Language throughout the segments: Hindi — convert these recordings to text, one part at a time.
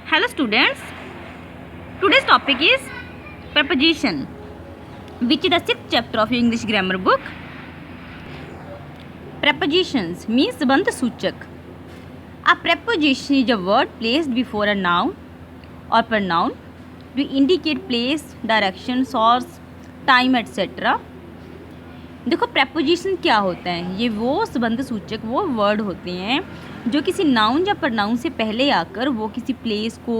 Hello students, today's topic is preposition, which is the 6th chapter of your English grammar book. Prepositions means संबंध सूचक. A preposition is a word placed before a noun or pronoun to indicate place, direction, source, time, etc. देखो preposition क्या होता है, ये वो संबंध सूचक वो वर्ड होते हैं जो किसी नाउन या प्रनाउन से पहले आकर वो किसी प्लेस को,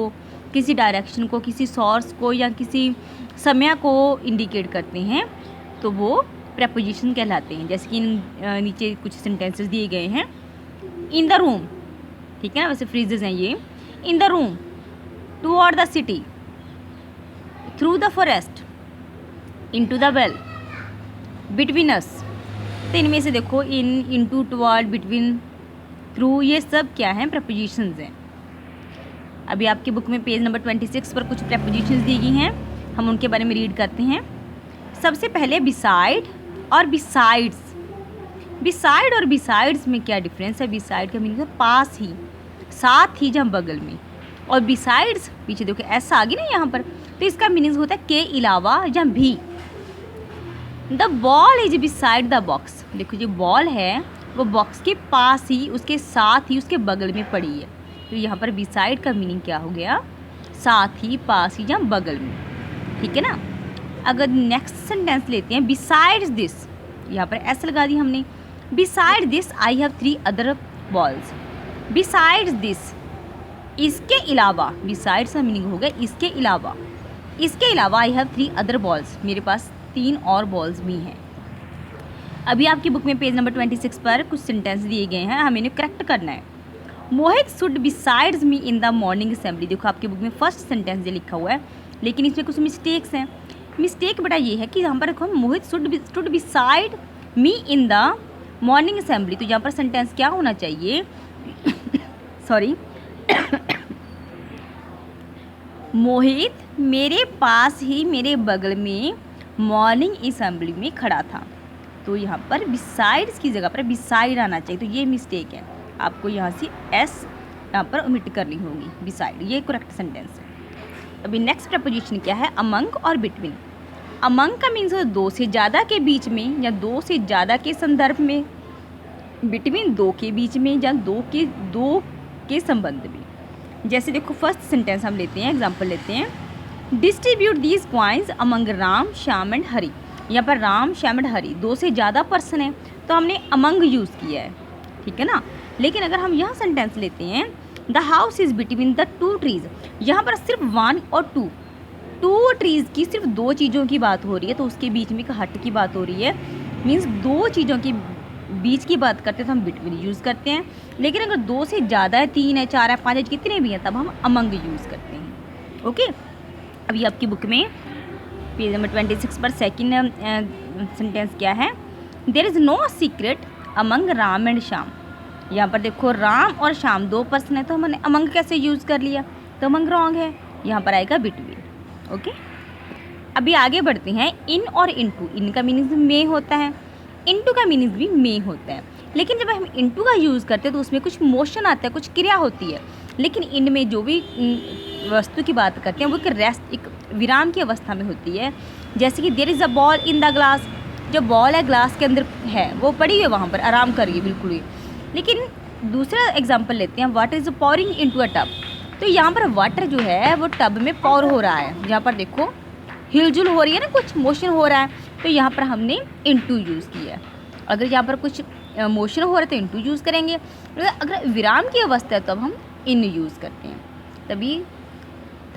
किसी डायरेक्शन को, किसी सोर्स को या किसी समय को इंडिकेट करते हैं, तो वो preposition कहलाते हैं. जैसे कि नीचे कुछ सेंटेंसेस दिए गए हैं. इन द रूम, ठीक है ना, वैसे फ्रेजेस हैं ये. In the room, toward the city, through the forest, into the well, between us. तो इनमें से देखो इनटू, टुवर्ड, बिटवीन, थ्रू, ये सब क्या हैं, प्रपोजिशंस हैं. अभी आपकी बुक में पेज नंबर 26 पर कुछ प्रपोजिशंस दी गई हैं, हम उनके बारे में रीड करते हैं. सबसे पहले बिसाइड और बिसाइड्स. बिसाइड और बिसाइड्स में क्या डिफरेंस है? बिसाइड का मीनिंग है पास ही, साथ ही, जहाँ बगल में. और बिसाइड्स पीछे देखो ऐसा आ गया ना यहाँ पर, तो इसका मीनिंग होता है के अलावा या भी. The ball is beside the box. देखो जो बॉल है वो बॉक्स के पास ही, उसके साथ ही, उसके बगल में पड़ी है. तो यहाँ पर बिसाइड का मीनिंग क्या हो गया? साथ ही, पास ही, या बगल में. ठीक है ना. अगर नेक्स्ट सेंटेंस लेते हैं, बिसाइड्स दिस, यहाँ पर एस लगा दी हमने. Beside this I have 3 other balls. Besides this, इसके अलावा. बिसाइड्स का मीनिंग हो गया इसके अलावा. इसके अलावा आई हैव 3 अदर बॉल्स, मेरे पास 3 और बॉल्स भी हैं. अभी आपकी बुक में पेज नंबर 26 पर कुछ सेंटेंस दिए गए हैं, हमें इन्हें करेक्ट करना है. Mohit should besides me in the morning assembly. देखो आपकी बुक में फर्स्ट सेंटेंस ये लिखा हुआ है, लेकिन इसमें कुछ मिस्टेक्स हैं. मिस्टेक बेटा ये है कि यहाँ पर देखो Mohit should beside me in the morning assembly. तो यहाँ पर सेंटेंस क्या होना चाहिए? सॉरी मोहित मेरे पास ही, मेरे बगल में मॉर्निंग असेंबली में खड़ा था. तो यहाँ पर बिसाइड्स की जगह पर बिसाइड आना चाहिए. तो ये मिस्टेक है, आपको यहाँ से एस यहाँ पर ओमिट करनी होगी. बिसाइड ये करेक्ट सेंटेंस है. अभी नेक्स्ट प्रपोजिशन क्या है? अमंग और बिटवीन. अमंग का मीन्स है 2 से ज़्यादा के बीच में या 2 से ज़्यादा के संदर्भ में. बिटवीन 2 के बीच में या 2 के संबंध में. जैसे देखो फर्स्ट सेंटेंस हम लेते हैं, एग्जाम्पल लेते हैं. Distribute these coins among Ram, Shyam and Hari. यहाँ पर राम, श्याम एंड हरी 2 से ज़्यादा पर्सन है, तो हमने अमंग यूज़ किया है. ठीक है ना. लेकिन अगर हम यहाँ सेंटेंस लेते हैं, the house is between the 2 trees, यहाँ पर सिर्फ 1 और 2 ट्रीज़ की, सिर्फ 2 चीज़ों की बात हो रही है, तो उसके बीच में एक हट की बात हो रही है. मीन्स 2 चीज़ों के बीच की बात करते हैं तो हम बिटवीन यूज़ करते हैं. लेकिन अगर 2 से ज़्यादा है, 3 है, 4 है, 5 है, कितने भी हैं, तब हम अमंग यूज़ करते हैं. ओके. अभी आपकी बुक में पेज नंबर 26 पर सेकंड सेंटेंस क्या है? There is no secret among Ram and Shyam. यहाँ पर देखो राम और श्याम 2 पर्सन है, तो हमने अमंग कैसे यूज़ कर लिया? तो अमंग रॉन्ग है, यहाँ पर आएगा बिटवीन. ओके. अभी आगे बढ़ते हैं. इन और इनटू. इन का मीनिंग में होता है, इनटू का मीनिंग भी में होता है. लेकिन जब हम इनटू का यूज़ करते हैं तो उसमें कुछ मोशन आता है, कुछ क्रिया होती है. लेकिन इन में जो भी वस्तु की बात करते हैं वो एक रेस्ट, एक विराम की अवस्था में होती है. जैसे कि there is a ball in the glass. जो बॉल है ग्लास के अंदर है, वो पड़ी हुई है वहाँ पर, आराम कर रही है बिल्कुल ही. लेकिन दूसरा एग्जांपल लेते हैं. Water is pouring into a tub. तो यहाँ पर वाटर जो है वो टब में पॉर हो रहा है. यहाँ पर देखो हिलजुल हो रही है ना, कुछ मोशन हो रहा है, तो यहाँ पर हमने इनटू यूज़ किया है. अगर यहाँ पर कुछ मोशन हो रहा है तो इनटू यूज़ करेंगे. अगर विराम की अवस्था है तो अब हम इन यूज़ करते हैं. तभी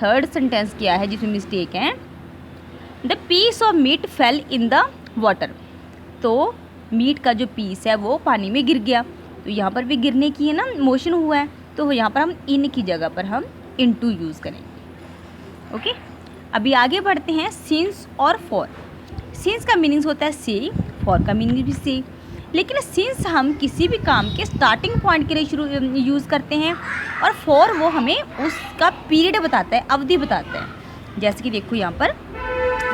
थर्ड सेंटेंस क्या है जिसमें मिस्टेक है? The piece of meat fell in the water. तो मीट का जो पीस है वो पानी में गिर गया. तो यहाँ पर भी गिरने की है ना, मोशन हुआ है, तो यहाँ पर हम इन की जगह पर हम इनटू यूज़ करेंगे. ओके. अभी आगे बढ़ते हैं. सिंस और फॉर. सिंस का मीनिंग होता है से, फॉर का मीनिंग भी से. लेकिन सिंस हम किसी भी काम के स्टार्टिंग पॉइंट के लिए शुरू यूज़ करते हैं, और फॉर वो हमें उसका पीरियड बताता है, अवधि बताता है. जैसे कि देखो यहाँ पर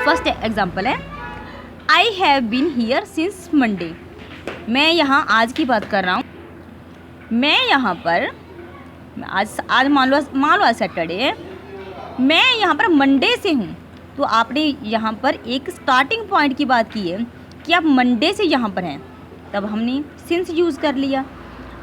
फर्स्ट एग्जांपल है, I have been here since Monday. मैं यहाँ आज की बात कर रहा हूँ. मैं यहाँ पर आज मान लो आज सैटरडे है, मैं यहाँ पर मंडे से हूँ, तो आपने यहाँ पर एक स्टार्टिंग पॉइंट की बात की है कि आप मंडे से यहाँ पर हैं, तब हमने सिंस यूज़ कर लिया।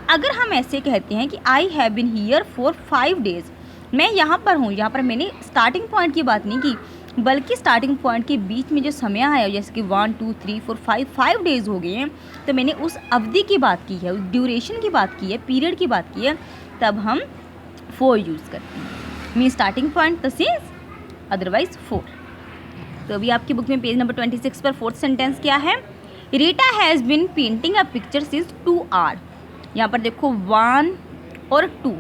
अगर हम ऐसे कहते हैं कि I have been here for 5 days, मैं यहाँ पर हूँ, यहाँ पर मैंने स्टार्टिंग पॉइंट की बात नहीं की, बल्कि स्टार्टिंग पॉइंट के बीच में जो समय आया, जैसे कि 1 2 3 4 5 डेज़ हो गए हैं, तो मैंने उस अवधि की बात की है, उस ड्यूरेशन की बात की है, पीरियड की बात की है, तब हम 4 यूज़ करते हैं। Mean starting point the sins, otherwise 4। तो अभी आपकी बुक में पेज नंबर 26 पर 4th सेंटेंस क्या है? Rita has been painting a picture since 2 hour. यहाँ पर देखो 1 और 2,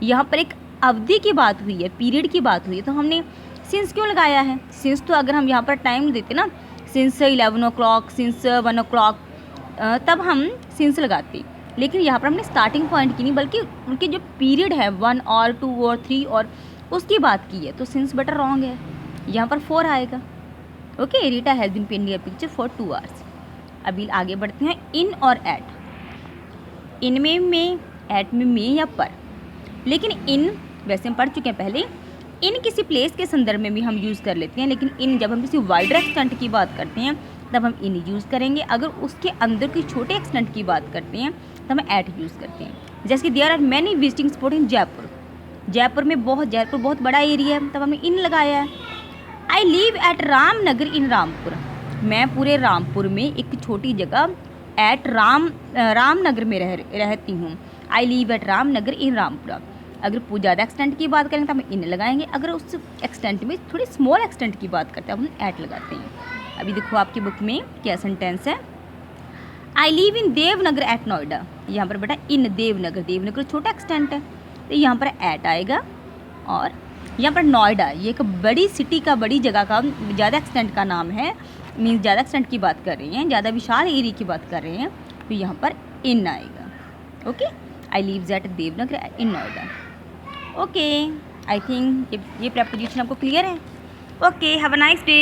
यहाँ पर एक अवधि की बात हुई है, पीरियड की बात हुई है, तो हमने सिंस क्यों लगाया है? सिंस तो अगर हम यहाँ पर टाइम देते ना, सिंस 11 o'clock, सिंस 1 o'clock, तब हम सिंस लगाते, लेकिन यहाँ पर हमने स्टार्टिंग पॉइंट की नहीं, बल्कि उनके जो पीरियड है 1 और 2 और 3 और उसकी बात की है, तो सिंस बटर रॉन्ग है, यहाँ पर 4 आएगा। Okay, Rita has been painting a picture for 2 hours। अभी आगे बढ़ते हैं, इन और एट। इन में, एट में या पर, लेकिन इन वैसे हम पढ़ चुके हैं पहले। इन किसी प्लेस के संदर्भ में भी हम यूज़ कर लेते हैं, लेकिन इन जब हम किसी वाइडर एक्सटेंट की बात करते हैं तब हम इन यूज़ करेंगे। अगर उसके अंदर की छोटे एक्सटेंट की बात करते हैं तब हम एट यूज़ करते हैं। जैसे कि there are many visiting spot in Jaipur, Jaipur बहुत बड़ा एरिया है, तब हमने इन लगाया है। I live at Ramnagar in Rampur, मैं पूरे रामपुर में एक छोटी जगह एट रामनगर में रहती हूँ। आई लिव एट रामनगर इन रामपुरा। अगर ज़्यादा एक्सटेंट की बात करें तो हम इन लगाएंगे, अगर उस एक्सटेंट में थोड़ी स्मॉल एक्सटेंट की बात करते हैं हम एट लगाते हैं। अभी देखो आपकी बुक में क्या सेंटेंस है, I live in Devnagar at Noida. यहाँ पर बेटा इन देवनगर छोटा एक्सटेंट है, तो यहाँ पर एट आएगा। और यहाँ पर नोएडा, ये एक बड़ी सिटी का, बड़ी जगह का ज़्यादा एक्सटेंट का नाम है, मीन्स ज़्यादा एक्सटेंट की बात कर रहे हैं, ज़्यादा विशाल एरिया की बात कर रहे हैं, तो यहाँ पर इन आएगा। Okay, I live eight Devnagar in Noida. Okay, I think ये प्रपोजिशन आपको क्लियर है। Okay, have a nice day.